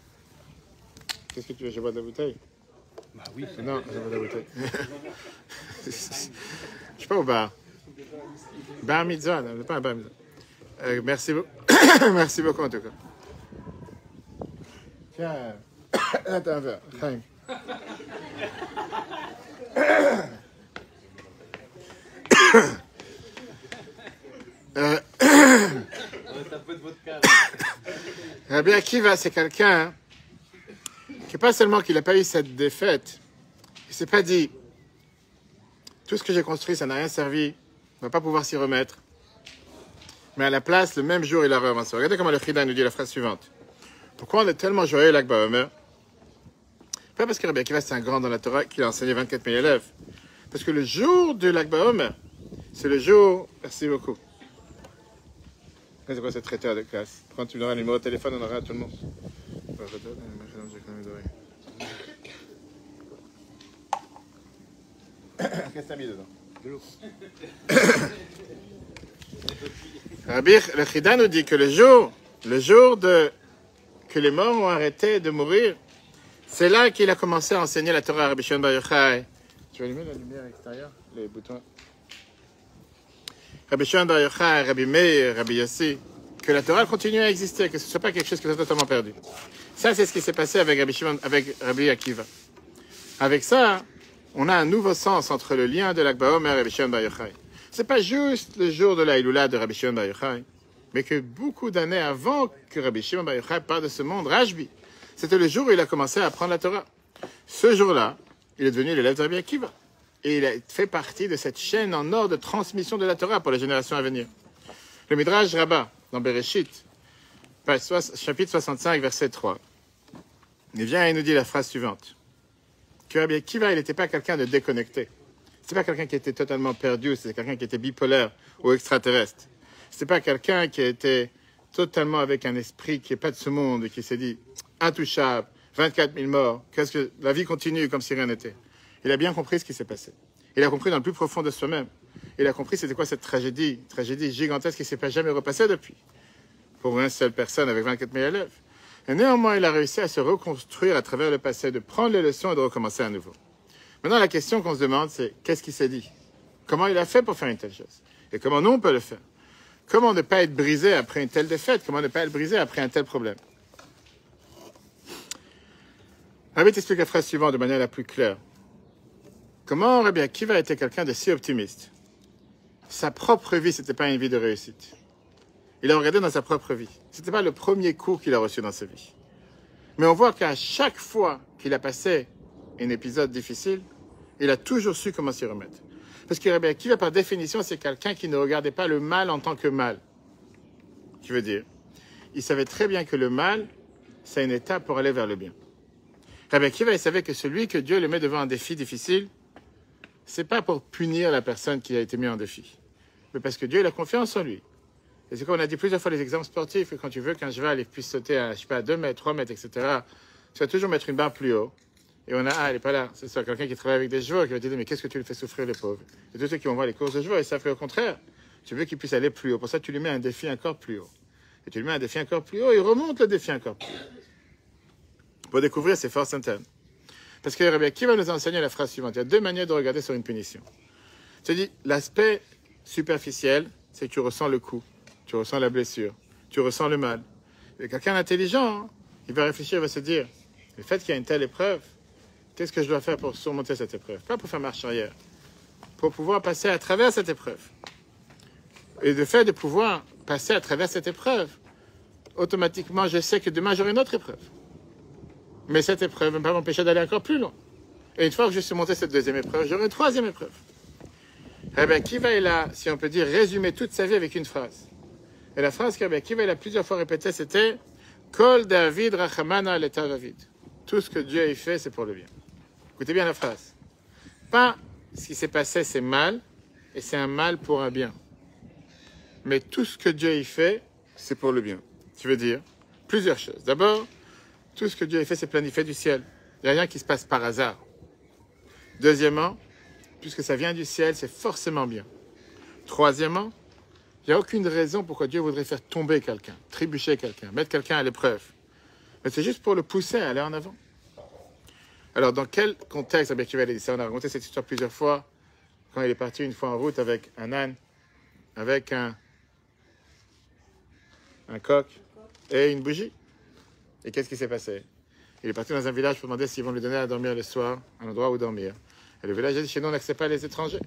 Qu'est-ce que tu veux? Je bois de la bouteille? Bah oui. Non, je bois de la bouteille. Je suis pas au bar. Bar mitzvah, non, pas un bar mitzvah. Merci beaucoup. Merci beaucoup en tout cas. Tiens, là t'as un verre. Chaim. Rabbi Akiva, c'est quelqu'un qui, pas seulement qu'il n'a pas eu cette défaite, il ne s'est pas dit tout ce que j'ai construit, ça n'a rien servi, on ne va pas pouvoir s'y remettre. Mais à la place, le même jour, il a avancé. Regardez comment le Chida nous dit la phrase suivante. Pourquoi on est tellement joyeux l'Akba Omer? Pas parce que Rabbi Akiva c'est un grand dans la Torah qu'il a enseigné 24 000 élèves. Parce que le jour de Lag BaOmer, c'est le jour... Merci beaucoup. C'est quoi cette traiteur de classe? Quand tu me donneras le numéro de téléphone, on aura à tout le monde. Qu'est-ce que t'as mis dedans? De l'eau. Rabbi, le Chida nous dit que le jour que les morts ont arrêté de mourir, c'est là qu'il a commencé à enseigner la Torah à Rabbi Shimon Bar Yochai. Tu vas allumer la lumière extérieure, les boutons. Rabbi Shimon Bar Yochai, Rabbi Meir, Rabbi Yossi, que la Torah continue à exister, que ce ne soit pas quelque chose qui soit totalement perdu. Ça, c'est ce qui s'est passé avec Rabbi Akiva. Avec ça, on a un nouveau sens entre le lien de Lag BaOmer et Rabbi Shimon Bar Yochai. Ce n'est pas juste le jour de la Iloula de Rabbi Shimon Bar Yochai, mais que beaucoup d'années avant que Rabbi Shimon Bar Yochai parte de ce monde, Rashbi, c'était le jour où il a commencé à apprendre la Torah. Ce jour-là, il est devenu l'élève de Rabbi Akiva. Et il a fait partie de cette chaîne en or de transmission de la Torah pour les générations à venir. Le Midrash Rabbah, dans Bereshit, chapitre 65, verset 3, il vient et nous dit la phrase suivante. Que Rabbi Akiva, il n'était pas quelqu'un de déconnecté. C'était pas quelqu'un qui était totalement perdu, c'était quelqu'un qui était bipolaire ou extraterrestre. C'était pas quelqu'un qui était totalement avec un esprit qui n'est pas de ce monde et qui s'est dit intouchable, 24 000 morts, qu'est-ce que la vie continue comme si rien n'était. Il a bien compris ce qui s'est passé. Il a compris dans le plus profond de soi-même. Il a compris c'était quoi cette tragédie gigantesque qui ne s'est pas jamais repassée depuis. Pour une seule personne avec 24 000 élèves. Et néanmoins, il a réussi à se reconstruire à travers le passé, de prendre les leçons et de recommencer à nouveau. Maintenant, la question qu'on se demande, c'est qu'est-ce qu'il s'est dit? Comment il a fait pour faire une telle chose? Et comment nous, on peut le faire? Comment ne pas être brisé après une telle défaite? Comment ne pas être brisé après un tel problème? Rabbi t'explique la phrase suivante de manière la plus claire. Comment Rabbi Akiva était quelqu'un de si optimiste? Sa propre vie, ce n'était pas une vie de réussite. Il a regardé dans sa propre vie. Ce n'était pas le premier coup qu'il a reçu dans sa vie. Mais on voit qu'à chaque fois qu'il a passé un épisode difficile, il a toujours su comment s'y remettre. Parce que Rabbi Akiva, par définition, c'est quelqu'un qui ne regardait pas le mal en tant que mal. Tu veux dire, il savait très bien que le mal, c'est une étape pour aller vers le bien. Rabbi Akiva, il savait que celui que Dieu le met devant un défi difficile, c'est pas pour punir la personne qui a été mise en défi, mais parce que Dieu, il a confiance en lui. Et c'est comme on a dit plusieurs fois les exemples sportifs, que quand tu veux qu'un cheval il puisse sauter à, je sais pas, 2 mètres, 3 mètres, etc., tu vas toujours mettre une barre plus haut. Et on a, elle n'est pas là. C'est ça, quelqu'un qui travaille avec des chevaux qui va te dire, mais qu'est-ce que tu le fais souffrir, les pauvres? Et tous ceux qui vont voir les courses de chevaux, ils savent qu'au contraire, tu veux qu'il puisse aller plus haut. Pour ça, tu lui mets un défi encore plus haut. Et tu lui mets un défi encore plus haut, il remonte le défi encore plus haut. Pour découvrir ses forces internes. Parce que Rabbi Akiva nous a enseigné la phrase suivante. Il y a 2 manières de regarder sur une punition. Tu dis, l'aspect superficiel, c'est que tu ressens le coup, tu ressens la blessure, tu ressens le mal. Et quelqu'un d'intelligent, il va réfléchir, il va se dire, le fait qu'il y a une telle épreuve, qu'est-ce que je dois faire pour surmonter cette épreuve? Pas pour faire marche arrière, pour pouvoir passer à travers cette épreuve. Et le fait de pouvoir passer à travers cette épreuve, automatiquement, je sais que demain, j'aurai une autre épreuve. Mais cette épreuve ne va pas m'empêcher d'aller encore plus loin. Et une fois que je suis monté cette 2e épreuve, j'aurai une 3e épreuve. Rabbi Akiva, il a, si on peut dire, résumé toute sa vie avec une phrase. Et la phrase que Rabbi Akiva, il a plusieurs fois répétée, c'était « Kol David rachamana l'État David ». Tout ce que Dieu a fait, c'est pour le bien. Écoutez bien la phrase. Pas ce qui s'est passé, c'est mal, et c'est un mal pour un bien. Mais tout ce que Dieu a fait, c'est pour le bien. Tu veux dire plusieurs choses. D'abord, tout ce que Dieu a fait, c'est planifié du ciel. Il n'y a rien qui se passe par hasard. Deuxièmement, puisque ça vient du ciel, c'est forcément bien. Troisièmement, il n'y a aucune raison pourquoi Dieu voudrait faire tomber quelqu'un, trébucher quelqu'un, mettre quelqu'un à l'épreuve. Mais c'est juste pour le pousser à aller en avant. Alors, dans quel contexte Rabbi Akiva a dit ça? On a raconté cette histoire plusieurs fois, quand il est parti une fois en route avec un âne, avec un coq et une bougie. Et qu'est-ce qui s'est passé? Il est parti dans un village pour demander s'ils vont lui donner à dormir le soir, un endroit où dormir. Et le village a dit, chez nous, on n'accepte pas les étrangers.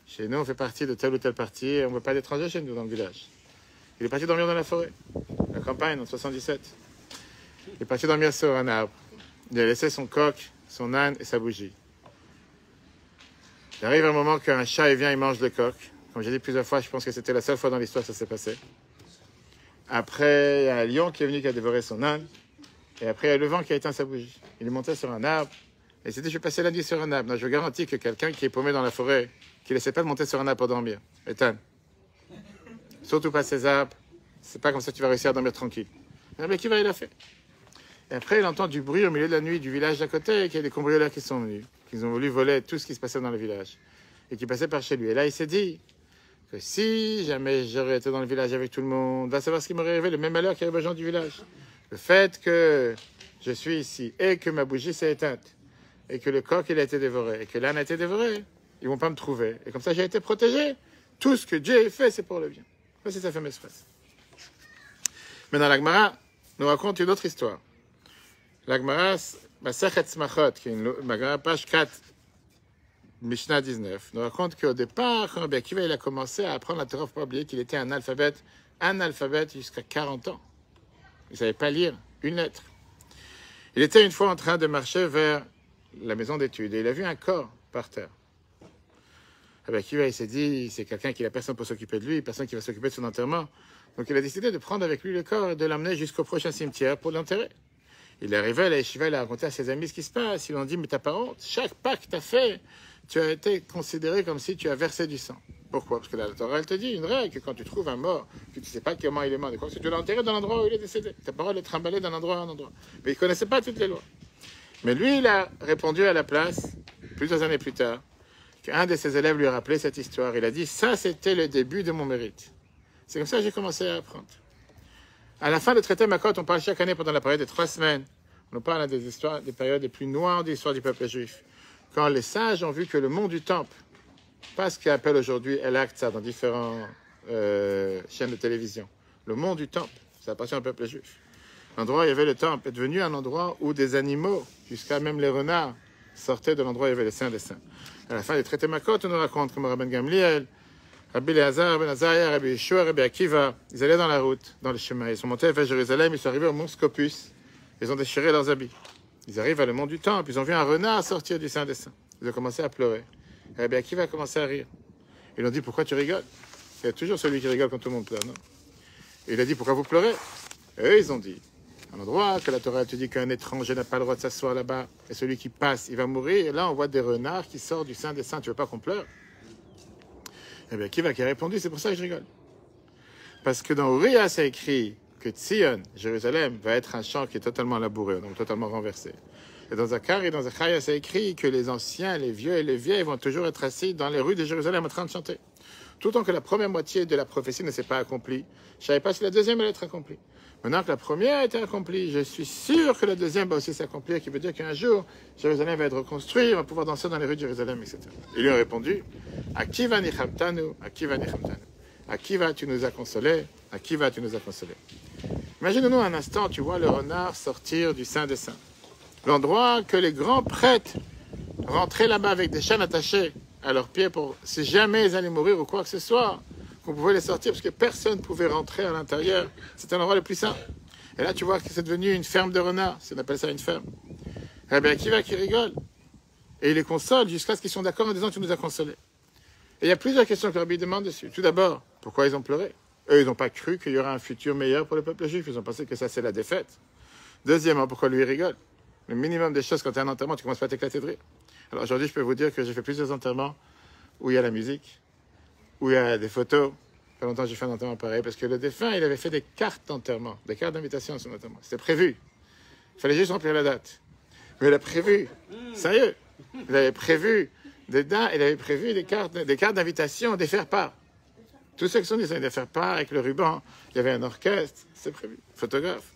Chez nous, on fait partie de telle ou telle partie, et on ne veut pas d'étrangers chez nous dans le village. Il est parti dormir dans la forêt, la campagne, en 77. Il est parti dormir sur un arbre. Il a laissé son coq, son âne et sa bougie. Il arrive un moment qu'un chat vient, il mange le coq. Comme j'ai dit plusieurs fois, je pense que c'était la seule fois dans l'histoire que ça s'est passé. Après, il y a un lion qui est venu, qui a dévoré son âne. Et après, il y a le vent qui a éteint sa bougie. Il est monté sur un arbre. Et il s'est dit, je vais passer la nuit sur un arbre. Non, je vous garantis que quelqu'un qui est paumé dans la forêt, qui ne laissait pas de monter sur un arbre pour dormir. Ethan. Surtout pas ces arbres. C'est pas comme ça que tu vas réussir à dormir tranquille. Mais qui va, il a fait. Et après, il entend du bruit au milieu de la nuit du village d'à côté, et qu'il y a des cambrioleurs qui sont venus, qui ont voulu voler tout ce qui se passait dans le village, et qui passaient par chez lui. Et là, il s'est dit que si jamais j'aurais été dans le village avec tout le monde, va savoir ce qui m'aurait arrivé, le même malheur qui arrive aux gens du village. Le fait que je suis ici, et que ma bougie s'est éteinte, et que le coq, il a été dévoré, et que l'âne a été dévoré, ils vont pas me trouver. Et comme ça, j'ai été protégé. Tout ce que Dieu a fait, c'est pour le bien. Ça, c'est sa fameuse phrase. Maintenant, la Gemara nous raconte une autre histoire. La Gemara, Masechet Smachot, qui est une page 4, Mishnah 19, nous raconte qu'au départ, quand Rabbi Akiva il a commencé à apprendre la Torah, il ne faut pas oublier qu'il était analphabète jusqu'à 40 ans. Il ne savait pas lire une lettre. Il était une fois en train de marcher vers la maison d'études et il a vu un corps par terre. Rabbi Akiva il s'est dit, c'est quelqu'un qui n'a personne pour s'occuper de lui, personne qui va s'occuper de son enterrement. Donc il a décidé de prendre avec lui le corps et de l'emmener jusqu'au prochain cimetière pour l'enterrer. Il est arrivé à la yeshiva, il a raconté à ses amis ce qui se passe. Ils lui ont dit, mais t'as pas honte, chaque pas que t'as fait, tu as été considéré comme si tu as versé du sang. Pourquoi? Parce que la Torah, elle te dit une règle, que quand tu trouves un mort, que tu ne sais pas comment il est mort, que tu l'as enterré dans l'endroit où il est décédé. Ta parole est trimballée d'un endroit à un endroit. Mais il ne connaissait pas toutes les lois. Mais lui, il a répondu à la place, plusieurs années plus tard, qu'un de ses élèves lui a rappelé cette histoire. Il a dit, ça, c'était le début de mon mérite. C'est comme ça que j'ai commencé à apprendre. À la fin de traité Makot, on parle chaque année pendant la période de 3 semaines. On parle des périodes les plus noires de l'histoire du peuple juif. Quand les sages ont vu que le mont du Temple, pas ce qu'ils appellent aujourd'hui El-Aqsa dans différentes chaînes de télévision, le mont du Temple, ça appartient au peuple juif. L'endroit où il y avait le Temple est devenu un endroit où des animaux, jusqu'à même les renards, sortaient de l'endroit où il y avait les saints des saints. À la fin des traités Makot, on nous raconte comme Rabban Gamliel, Rabbi Léazar, Ben Azariah, Rabbi Yeshua, Rabbi Akiva, ils allaient dans la route, dans le chemin. Ils sont montés vers Jérusalem, ils sont arrivés au mont Scopus. Ils ont déchiré leurs habits. Ils arrivent à le mont du Temple, ils ont vu un renard sortir du Saint des Saints. Ils ont commencé à pleurer. Et Rabbi Akiva a commencé à rire. Ils lui ont dit, pourquoi tu rigoles? Il y a toujours celui qui rigole quand tout le monde pleure, non? Et il a dit, pourquoi vous pleurez? Et eux, ils ont dit, un endroit que la Torah te dit qu'un étranger n'a pas le droit de s'asseoir là-bas, et celui qui passe, il va mourir. Et là, on voit des renards qui sortent du Saint des Saints. Tu veux pas qu'on pleure? Et bien, qui a répondu, c'est pour ça que je rigole. Parce que dans Uriah, c'est écrit que Tzion, Jérusalem, va être un champ qui est totalement labouré, donc totalement renversé. Et dans Zakar et dans Zechariah, c'est écrit que les anciens, les vieux et les vieilles vont toujours être assis dans les rues de Jérusalem en train de chanter. Tout autant que la première moitié de la prophétie ne s'est pas accomplie, je ne savais pas si la deuxième allait être accomplie. Maintenant que la première a été accomplie, je suis sûr que la deuxième va aussi s'accomplir, qui veut dire qu'un jour, Jérusalem va être reconstruit, on va pouvoir danser dans les rues de Jérusalem, etc. Ils lui ont répondu, à qui va nichamtanu, à qui va nichamtanu, à qui vas-tu nous as consolé, à qui vas-tu nous as consolé. Imagine-nous un instant, tu vois le renard sortir du Saint des Saints. L'endroit que les grands prêtres rentraient là-bas avec des chaînes attachées à leurs pieds pour, si jamais ils allaient mourir ou quoi que ce soit, qu'on pouvait les sortir parce que personne ne pouvait rentrer à l'intérieur. C'était l'endroit le plus saint. Et là, tu vois que c'est devenu une ferme de renards. On appelle ça une ferme. Rabbi Akiva qui rigole. Et il les console jusqu'à ce qu'ils soient d'accord en disant tu nous as consolés. Et il y a plusieurs questions que Rabbi demande dessus. Tout d'abord, pourquoi ils ont pleuré? Eux, ils n'ont pas cru qu'il y aurait un futur meilleur pour le peuple juif. Ils ont pensé que ça, c'est la défaite. Deuxièmement, pourquoi lui, il rigole? Le minimum des choses, quand tu as un enterrement, tu commences pas à t'éclater de rire. Alors aujourd'hui, je peux vous dire que j'ai fait plusieurs enterrements où il y a la musique, où il y a des photos. Pas longtemps, j'ai fait un enterrement pareil, parce que le défunt, il avait fait des cartes d'enterrement, des cartes d'invitation à son enterrement. C'était prévu. Il fallait juste remplir la date. Mais il a prévu, sérieux, il avait prévu des dates, il avait prévu des cartes d'invitation, des faire-part. Tous ceux qui sont dit, des faire-part avec le ruban, il y avait un orchestre, c'est prévu, photographe.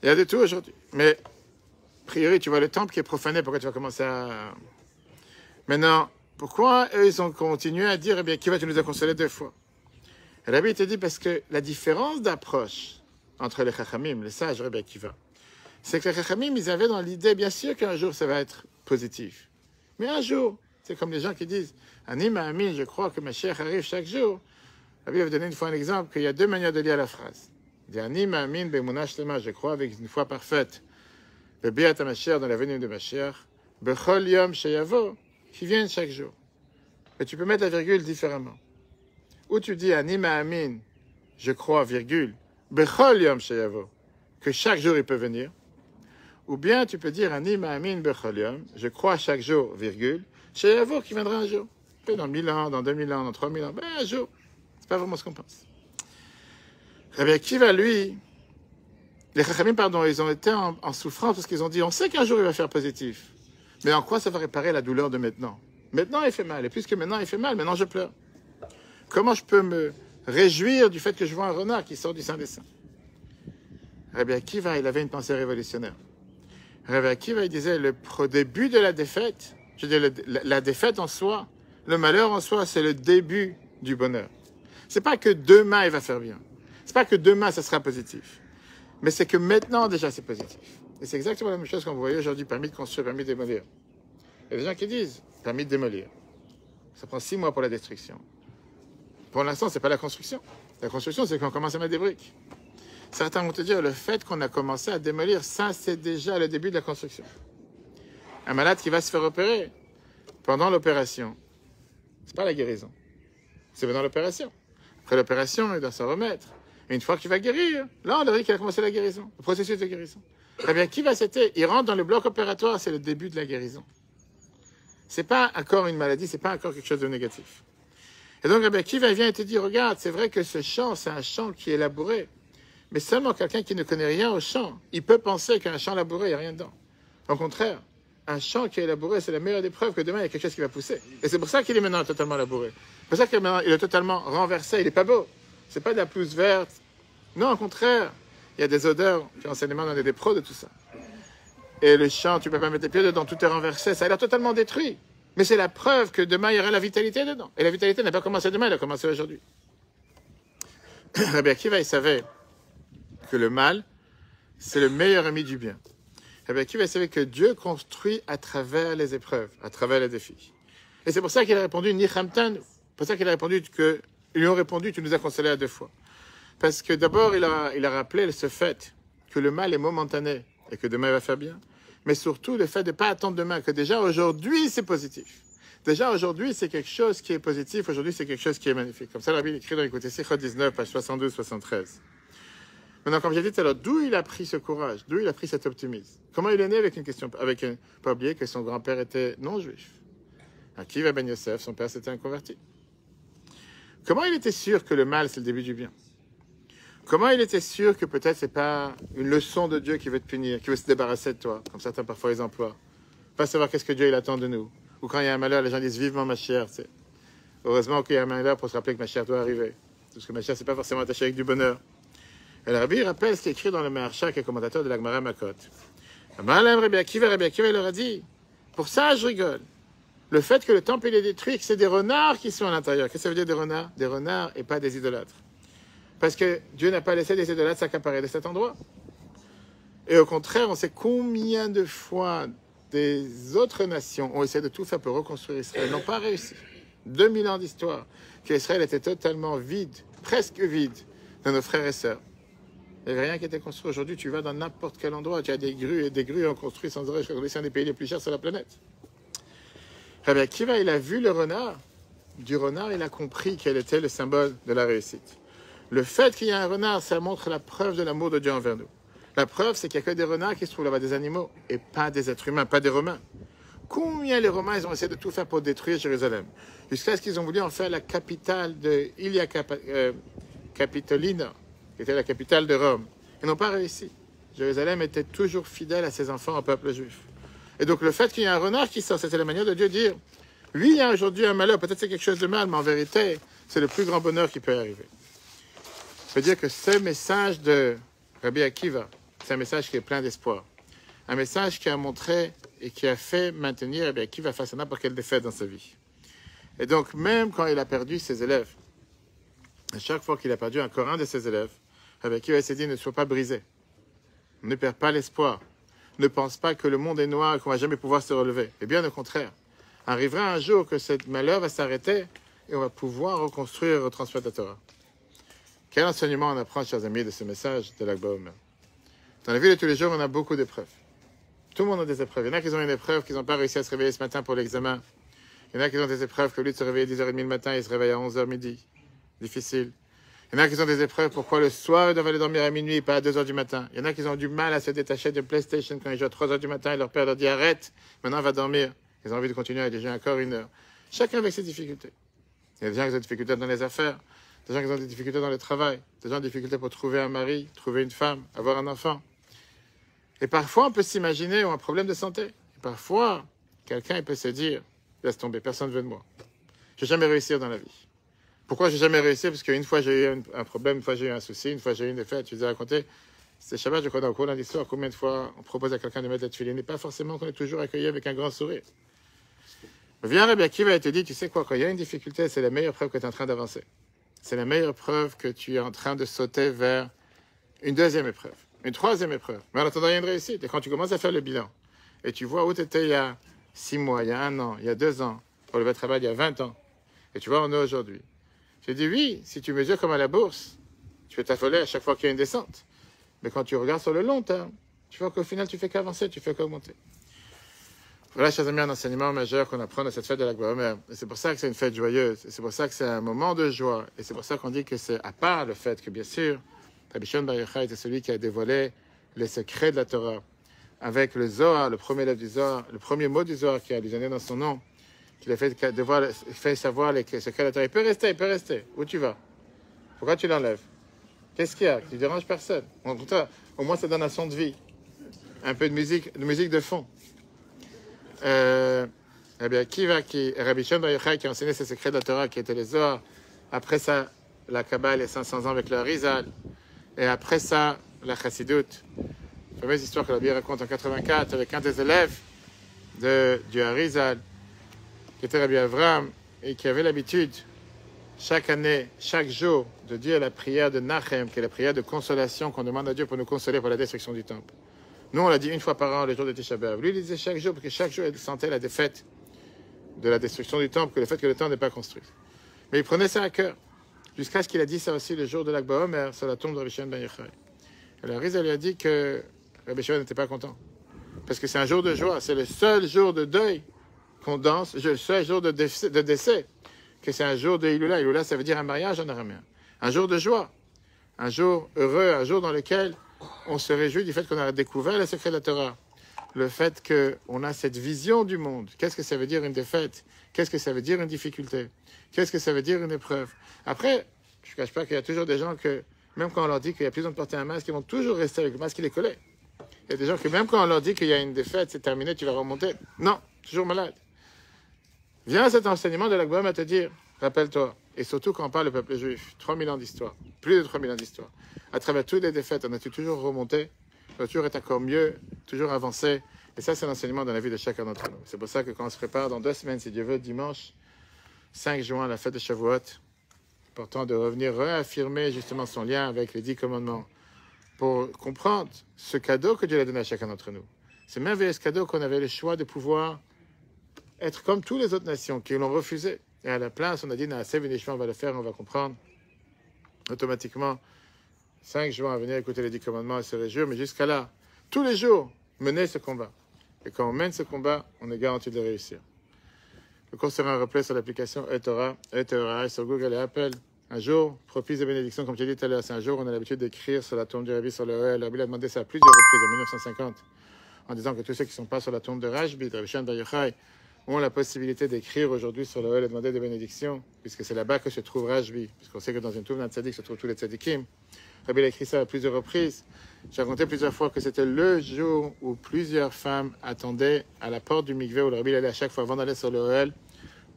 Il y a de tout aujourd'hui. Mais, a priori, tu vois le temple qui est profané, pourquoi tu vas commencer à... Maintenant, pourquoi eux, ils ont continué à dire, eh bien, qui va, tu nous as consolé 2 fois? Et Rabbi te dit, parce que la différence d'approche entre les Chachamim, les sages, Rabbi Akiva, c'est que les Chachamim, ils avaient dans l'idée, bien sûr qu'un jour, ça va être positif. Mais un jour, c'est comme les gens qui disent, Ani ma'amin, je crois que Mashiach arrive chaque jour. Rabbi avait donné une fois un exemple, qu'il y a 2 manières de lire la phrase. Il dit, Ani ma'amin be'emunah shlema, je crois avec une foi parfaite. Be'biat HaMashiach, dans la venue de Mashiach. Bechol yom sheyavo, qui viennent chaque jour. Mais tu peux mettre la virgule différemment. Ou tu dis Ani ma'amin, je crois, virgule, Bechol yom sheyavo, que chaque jour il peut venir. Ou bien tu peux dire Ani ma'amin bechol yom, je crois chaque jour, virgule, chez Yavour qui viendra un jour. Dans 1000 ans, dans 2000 ans, dans 3000 ans, ben un jour. C'est pas vraiment ce qu'on pense. Rabbi Akiva, lui, les Chachamim, pardon, ils ont été en souffrance parce qu'ils ont dit, on sait qu'un jour il va faire positif. Mais en quoi ça va réparer la douleur de maintenant? Maintenant il fait mal, et puisque maintenant il fait mal, maintenant je pleure. Comment je peux me réjouir du fait que je vois un renard qui sort du sein des saints? Rabbi Akiva, il avait une pensée révolutionnaire. Rabbi Akiva, il disait, le début de la défaite, je veux dire, la défaite en soi, le malheur en soi, c'est le début du bonheur. C'est pas que demain il va faire bien. C'est pas que demain ça sera positif. Mais c'est que maintenant déjà c'est positif. Et c'est exactement la même chose qu'on voyait aujourd'hui, permis de construire, permis de démolir. Il y a des gens qui disent, permis de démolir. Ça prend 6 mois pour la destruction. Pour l'instant, c'est pas la construction. La construction, c'est qu'on commence à mettre des briques. Certains vont te dire, le fait qu'on a commencé à démolir, ça c'est déjà le début de la construction. Un malade qui va se faire opérer, pendant l'opération, c'est pas la guérison. C'est pendant l'opération. Après l'opération, il doit s'en remettre. Et une fois qu'il va guérir, là, on dirait qu'il a commencé la guérison, le processus de guérison. Eh bien, qui va c'était? Il rentre dans le bloc opératoire, c'est le début de la guérison. C'est pas encore une maladie, c'est pas encore quelque chose de négatif. Et donc, Rabbi Akiva vient et te dit, regarde, c'est vrai que ce champ, c'est un champ qui est labouré. Mais seulement quelqu'un qui ne connaît rien au champ, il peut penser qu'un champ labouré, il n'y a rien dedans. Au contraire, un champ qui est labouré, c'est la meilleure des preuves que demain, il y a quelque chose qui va pousser. Et c'est pour ça qu'il est maintenant totalement labouré. C'est pour ça qu'il est totalement renversé. Il n'est pas beau. C'est pas de la pelouse verte. Non, au contraire, il y a des odeurs. Puis enseignement, on est des pros de tout ça. Et le champ, tu ne peux pas mettre tes pieds dedans, tout est renversé. Ça a l'air totalement détruit. Mais c'est la preuve que demain, il y aura la vitalité dedans. Et la vitalité n'a pas commencé demain, elle a commencé aujourd'hui. Rabbi Akiva, il savait que le mal, c'est le meilleur ami du bien. Rabbi Akiva, il savait que Dieu construit à travers les épreuves, à travers les défis. Et c'est pour ça qu'il a répondu Nichamtan. C'est pour ça qu'il a répondu que ils lui ont répondu, tu nous as consolé à 2 fois. Parce que d'abord, il a rappelé ce fait que le mal est momentané et que demain il va faire bien. Mais surtout, le fait de ne pas attendre demain, que déjà aujourd'hui, c'est positif. Déjà aujourd'hui, c'est quelque chose qui est positif. Aujourd'hui, c'est quelque chose qui est magnifique. Comme ça, la Bible écrit dans l'écoute Sichot 19, page 72-73. Maintenant, comme j'ai dit tout à l'heure, d'où il a pris ce courage? D'où il a pris cet optimisme? Comment il est né avec une question, pas oublier que son grand-père était non-juif. Akiva ben Yosef, son père, s'était un converti. Comment il était sûr que le mal, c'est le début du bien? Comment il était sûr que peut-être c'est pas une leçon de Dieu qui veut te punir, qui veut se débarrasser de toi, comme certains parfois les emploient? Pas savoir qu'est-ce que Dieu il attend de nous. Ou quand il y a un malheur, les gens disent vivement ma chère. Heureusement qu'il y a un malheur pour se rappeler que ma chère doit arriver. Parce que ma chère, c'est pas forcément attaché avec du bonheur. Et le Rabbi rappelle ce qui est écrit dans le Maharsha, qui est commentateur de l'Agmara Makot. Rabbi Akiva, il leur a dit, pour ça je rigole. Le fait que le temple il est détruit, que c'est des renards qui sont à l'intérieur. Qu'est-ce que ça veut dire des renards? Des renards et pas des idolâtres. Parce que Dieu n'a pas laissé des idolâtres s'accaparer de cet endroit. Et au contraire, on sait combien de fois des autres nations ont essayé de tout faire pour reconstruire Israël, n'ont pas réussi. 2000 ans d'histoire, qu'Israël était totalement vide, presque vide, de nos frères et sœurs. Il n'y avait rien qui était construit. Aujourd'hui, tu vas dans n'importe quel endroit, tu as des grues et des grues ont construit sans arrêt. C'est un des pays les plus chers sur la planète. Rabbi Akiva, il a vu le renard. Du renard, il a compris quel était le symbole de la réussite. Le fait qu'il y ait un renard, ça montre la preuve de l'amour de Dieu envers nous. La preuve, c'est qu'il n'y a que des renards qui se trouvent là-bas, des animaux, et pas des êtres humains, pas des Romains. Combien les Romains, ils ont essayé de tout faire pour détruire Jérusalem, jusqu'à ce qu'ils ont voulu en faire la capitale de Ilia Capitolina, qui était la capitale de Rome. Ils n'ont pas réussi. Jérusalem était toujours fidèle à ses enfants, au peuple juif. Et donc le fait qu'il y ait un renard qui sort, c'était la manière de Dieu dire, oui, il y a aujourd'hui un malheur, peut-être c'est quelque chose de mal, mais en vérité, c'est le plus grand bonheur qui peut arriver. Ça veut dire que ce message de Rabbi Akiva, c'est un message qui est plein d'espoir. Un message qui a montré et qui a fait maintenir Rabbi Akiva face à n'importe quelle défaite dans sa vie. Et donc, même quand il a perdu ses élèves, à chaque fois qu'il a perdu encore un de ses élèves, Rabbi Akiva s'est dit, ne sois pas brisé. Ne perds pas l'espoir. Ne pense pas que le monde est noir et qu'on ne va jamais pouvoir se relever. Et bien au contraire. Arrivera un jour que ce malheur va s'arrêter et on va pouvoir reconstruire et retransmettre la Torah. Quel enseignement on apprend, chers amis, de ce message de l'Akba Omer? Dans la vie de tous les jours, on a beaucoup d'épreuves. Tout le monde a des épreuves. Il y en a qui ont une épreuve, qui n'ont pas réussi à se réveiller ce matin pour l'examen. Il y en a qui ont des épreuves, qu'au lieu de se réveiller à 10h30 le matin, ils se réveillent à 11h midi. Difficile. Il y en a qui ont des épreuves. Pourquoi le soir, ils doivent aller dormir à minuit et pas à 2 heures du matin. Il y en a qui ont du mal à se détacher de PlayStation quand ils jouent à 3 heures du matin et leur père leur dit arrête, maintenant on va dormir. Ils ont envie de continuer à jouer encore 1 heure. Chacun avec ses difficultés. Il y a des gens qui ont des difficultés dans les affaires, des gens qui ont des difficultés dans le travail, des gens qui ont des difficultés pour trouver un mari, trouver une femme, avoir un enfant. Et parfois, on peut s'imaginer un problème de santé. Et parfois, quelqu'un peut se dire laisse tomber, personne ne veut de moi. Je vais jamais réussir dans la vie. Pourquoi j'ai jamais réussi? Parce qu'une fois j'ai eu un problème, une fois j'ai eu un souci, une fois j'ai eu une défaite. Je vous ai raconté, c'est Shabbat, je crois, dans le cours d'un histoire, combien de fois on propose à quelqu'un de mettre la tuile. Il n'est pas forcément qu'on est toujours accueilli avec un grand sourire. Viens Rabbi Akiva et te dit, tu sais quoi, quand il y a une difficulté, c'est la meilleure preuve que tu es en train d'avancer. C'est la meilleure preuve que tu es en train de sauter vers une deuxième épreuve, une troisième épreuve. Mais en attendant, il y a une réussite. Et quand tu commences à faire le bilan, et tu vois où tu étais il y a 6 mois, il y a 1 an, il y a 2 ans, pour le travail il y a 20 ans, et tu vois où on est aujourd'hui. J'ai dit oui, si tu mesures comme à la bourse, tu peux t'affoler à chaque fois qu'il y a une descente. Mais quand tu regardes sur le long terme, tu vois qu'au final, tu fais qu'avancer, tu fais qu'augmenter. Voilà, chers amis, un enseignement majeur qu'on apprend de cette fête de Lag BaOmer. Et c'est pour ça que c'est une fête joyeuse. Et c'est pour ça que c'est un moment de joie. Et c'est pour ça qu'on dit que c'est à part le fait que, bien sûr, Rabbi Shimon Bar Yochai était celui qui a dévoilé les secrets de la Torah. Avec le Zohar, le premier livre du Zohar, le premier mot du Zohar qui a allusionné dans son nom, qu'il a fait savoir les secrets de la Torah. Il peut rester. Où tu vas? Pourquoi tu l'enlèves? Qu'est-ce qu'il y a? Tu ne déranges personne. Au moins, ça donne un son de vie. Un peu de musique de fond. Rabbi Akiva, Rabbi Shimon Bar Yochai qui a enseigné ces secrets de la Torah, qui étaient les Zohar. Après ça, la Kabbale, les 500 ans avec le Harizal. Et après ça, la Chassidoute. La fameuse histoire que la Bible raconte en 84 avec un des élèves du Harizal, qui était Rabbi Avram, et qui avait l'habitude, chaque année, chaque jour, de dire la prière de Nachem, qui est la prière de consolation qu'on demande à Dieu pour nous consoler pour la destruction du temple. Nous, on l'a dit 1 fois par an, le jour de Tisha B'Av. Lui, il disait chaque jour, parce que chaque jour, il sentait la défaite de la destruction du temple, que le fait que le temple n'est pas construit. Mais il prenait ça à cœur, jusqu'à ce qu'il a dit ça aussi le jour de Lag BaOmer, sur la tombe de Rabbi Shimon Bar Yochai. Et le Harizal lui a dit que Rabbi Shimon n'était pas content. Parce que c'est un jour de joie, c'est le seul jour de deuil qu'on danse, le seul jour de décès, que c'est un jour de Iloula. Iloula, ça veut dire un mariage en araméen. Un jour de joie, un jour heureux, un jour dans lequel on se réjouit du fait qu'on a découvert le secret de la Torah. Le fait qu'on a cette vision du monde. Qu'est-ce que ça veut dire une défaite? Qu'est-ce que ça veut dire une difficulté? Qu'est-ce que ça veut dire une épreuve? Après, je ne cache pas qu'il y a toujours des gens que, même quand on leur dit qu'il n'y a plus besoin de porter un masque, ils vont toujours rester avec le masque, il est collé. Il y a des gens que même quand on leur dit qu'il y a une défaite, c'est terminé, tu vas remonter. Non, toujours malade. Viens cet enseignement de Lag BaOmer à te dire, rappelle-toi, et surtout quand on parle du peuple juif, 3000 ans d'histoire, plus de 3000 ans d'histoire, à travers toutes les défaites, on a toujours remonté, on a toujours été encore mieux, toujours avancé, et ça c'est l'enseignement dans la vie de chacun d'entre nous. C'est pour ça que quand on se prépare dans 2 semaines, si Dieu veut, dimanche 5 juin, la fête de Shavuot, important de revenir réaffirmer justement son lien avec les 10 commandements, pour comprendre ce cadeau que Dieu a donné à chacun d'entre nous. C'est merveilleux ce cadeau qu'on avait le choix de pouvoir être comme toutes les autres nations qui l'ont refusé. Et à la place, on a dit, Naaseh v'nishma, on va le faire, on va comprendre. Automatiquement, 5 juin, à venir écouter les 10 commandements et se réjouir, mais jusqu'à là, tous les jours, mener ce combat. Et quand on mène ce combat, on est garanti de réussir. Le cours sera un replay sur l'application eTorah, sur Google et Apple. Un jour, propice de bénédiction, comme tu as dit tout à l'heure, c'est un jour où on a l'habitude d'écrire sur la tombe du Rabbi sur le Ohel. Le Rabbi a demandé ça à plusieurs reprises en 1950, en disant que tous ceux qui ne sont pas sur la tombe de Rashbi, de Rabbi Shimon Bar Yochai, ont la possibilité d'écrire aujourd'hui sur le Ohel et demander des bénédictions, puisque c'est là-bas que se trouve Rashbi, puisqu'on sait que dans une tombe d'un tzaddik se trouvent tous les tzaddikim. Rabbi a écrit ça à plusieurs reprises. J'ai raconté plusieurs fois que c'était le jour où plusieurs femmes attendaient à la porte du mikvé où le Rabbi allait à chaque fois avant d'aller sur le Ohel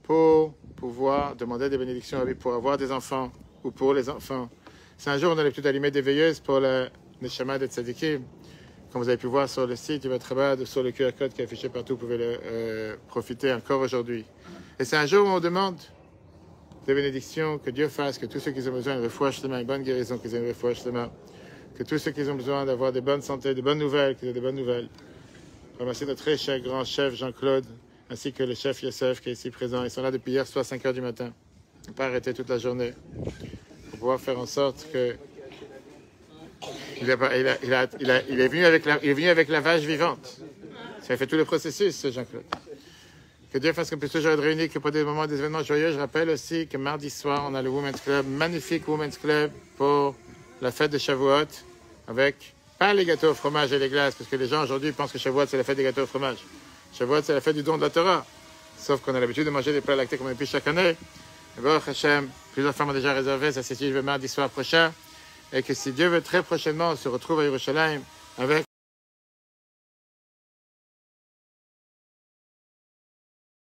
pour pouvoir demander des bénédictions à Rabbi pour avoir des enfants ou pour les enfants. C'est un jour où on a l'habitude d'allumer des veilleuses pour la neshama des tzaddikim. Comme vous avez pu voir sur le site, il va être sur le QR code qui est affiché partout, vous pouvez le profiter encore aujourd'hui. Et c'est un jour où on demande des bénédictions, que Dieu fasse, que tous ceux qui ont besoin de refouach une bonne guérison, qu'ils aient une refouach que tous ceux qui ont besoin d'avoir des bonnes santé, de bonnes nouvelles, qu'ils aient des bonnes nouvelles. Je remercie notre très cher grand chef Jean-Claude, ainsi que le chef Youssef qui est ici présent. Ils sont là depuis hier soir 5 h du matin. Ils n'ont pas arrêté toute la journée pour pouvoir faire en sorte que il est venu avec la vache vivante. Ça a fait tout le processus, Jean-Claude. Que Dieu fasse qu'on puisse toujours être réunis, que pour des moments, des événements joyeux. Je rappelle aussi que mardi soir, on a le Women's Club, magnifique Women's Club pour la fête de Shavuot, avec pas les gâteaux au fromage et les glaces, parce que les gens aujourd'hui pensent que Shavuot, c'est la fête des gâteaux au fromage. Shavuot, c'est la fête du don de la Torah. Sauf qu'on a l'habitude de manger des plats lactés comme depuis chaque année. Et bon, Hachem, plusieurs femmes ont déjà réservé, ça c'est si je vais mardi soir prochain. Et que si Dieu veut, très prochainement, on se retrouve à Yerushalayim avec